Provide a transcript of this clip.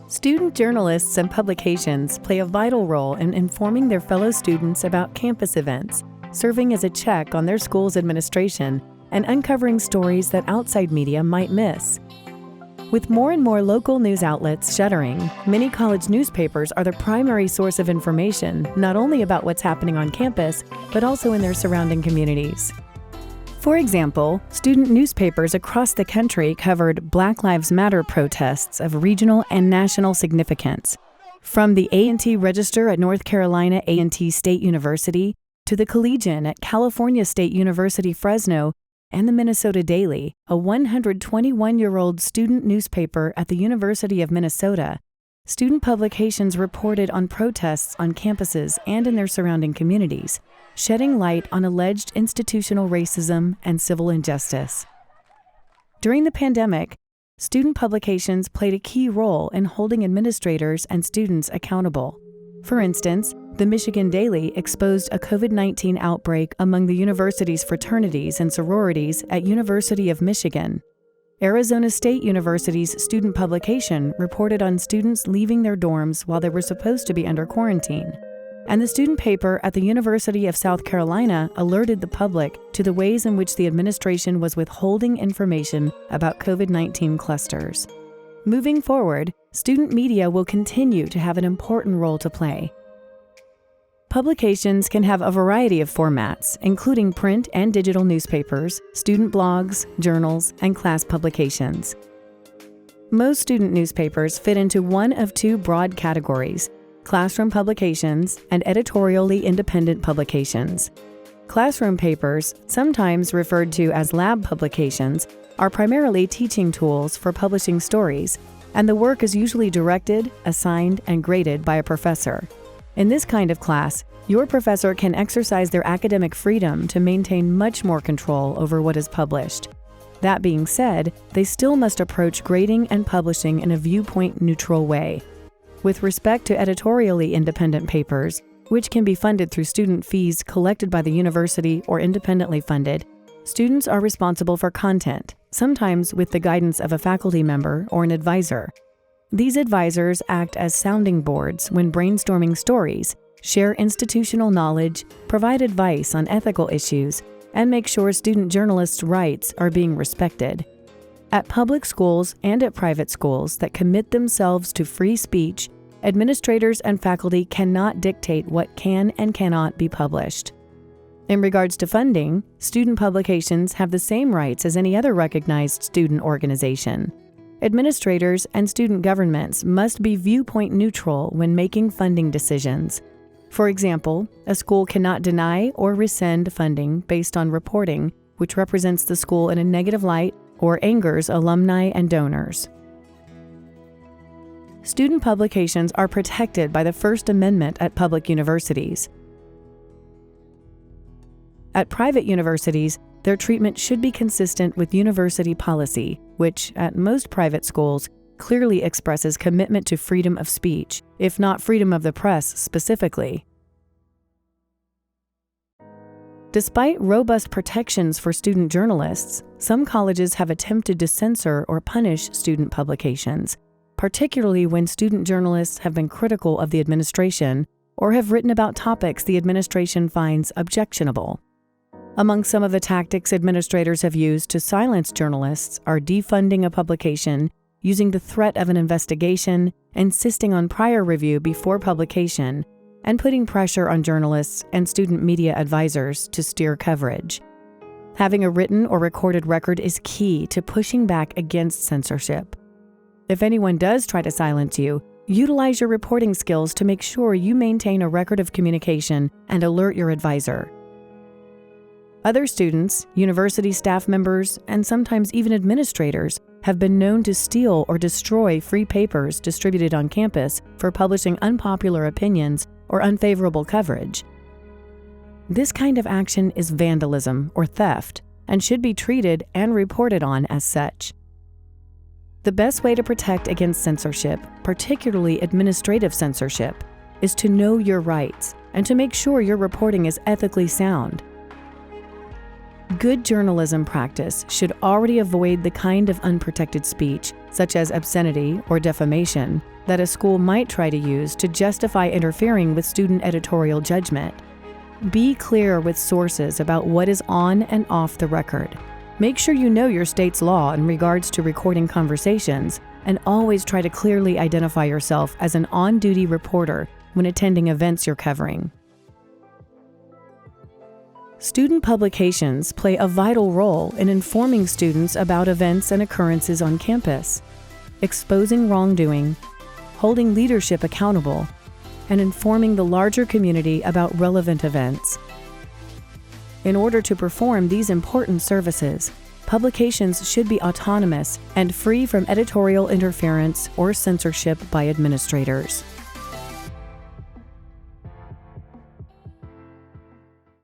Student journalists and publications play a vital role in informing their fellow students about campus events, serving as a check on their school's administration, and uncovering stories that outside media might miss. With more and more local news outlets shuttering, many college newspapers are the primary source of information not only about what's happening on campus, but also in their surrounding communities. For example, student newspapers across the country covered Black Lives Matter protests of regional and national significance, from the A&T Register at North Carolina A&T State University to the Collegian at California State University Fresno and the Minnesota Daily, a 121-year-old student newspaper at the University of Minnesota. Student publications reported on protests on campuses and in their surrounding communities, shedding light on alleged institutional racism and civil injustice. During the pandemic, student publications played a key role in holding administrators and students accountable. For instance, the Michigan Daily exposed a COVID-19 outbreak among the university's fraternities and sororities at University of Michigan. Arizona State University's student publication reported on students leaving their dorms while they were supposed to be under quarantine. And the student paper at the University of South Carolina alerted the public to the ways in which the administration was withholding information about COVID-19 clusters. Moving forward, student media will continue to have an important role to play. Publications can have a variety of formats, including print and digital newspapers, student blogs, journals, and class publications. Most student newspapers fit into one of two broad categories: classroom publications and editorially independent publications. Classroom papers, sometimes referred to as lab publications, are primarily teaching tools for publishing stories, and the work is usually directed, assigned, and graded by a professor. In this kind of class, your professor can exercise their academic freedom to maintain much more control over what is published. That being said, they still must approach grading and publishing in a viewpoint-neutral way. With respect to editorially independent papers, which can be funded through student fees collected by the university or independently funded, students are responsible for content, sometimes with the guidance of a faculty member or an advisor. These advisors act as sounding boards when brainstorming stories, share institutional knowledge, provide advice on ethical issues, and make sure student journalists' rights are being respected. At public schools and at private schools that commit themselves to free speech, administrators and faculty cannot dictate what can and cannot be published. In regards to funding, student publications have the same rights as any other recognized student organization. Administrators and student governments must be viewpoint neutral when making funding decisions. For example, a school cannot deny or rescind funding based on reporting which represents the school in a negative light or angers alumni and donors. Student publications are protected by the First Amendment at public universities. At private universities, their treatment should be consistent with university policy, which, at most private schools, clearly expresses commitment to freedom of speech, if not freedom of the press specifically. Despite robust protections for student journalists, some colleges have attempted to censor or punish student publications, particularly when student journalists have been critical of the administration or have written about topics the administration finds objectionable. Among some of the tactics administrators have used to silence journalists are defunding a publication, using the threat of an investigation, insisting on prior review before publication, and putting pressure on journalists and student media advisors to steer coverage. Having a written or recorded record is key to pushing back against censorship. If anyone does try to silence you, utilize your reporting skills to make sure you maintain a record of communication and alert your advisor. Other students, university staff members, and sometimes even administrators have been known to steal or destroy free papers distributed on campus for publishing unpopular opinions or unfavorable coverage. This kind of action is vandalism or theft and should be treated and reported on as such. The best way to protect against censorship, particularly administrative censorship, is to know your rights and to make sure your reporting is ethically sound. Good journalism practice should already avoid the kind of unprotected speech such as obscenity or defamation, that a school might try to use to justify interfering with student editorial judgment. Be clear with sources about what is on and off the record. Make sure you know your state's law in regards to recording conversations, and always try to clearly identify yourself as an on-duty reporter when attending events you're covering. Student publications play a vital role in informing students about events and occurrences on campus, exposing wrongdoing, holding leadership accountable, and informing the larger community about relevant events. In order to perform these important services, publications should be autonomous and free from editorial interference or censorship by administrators.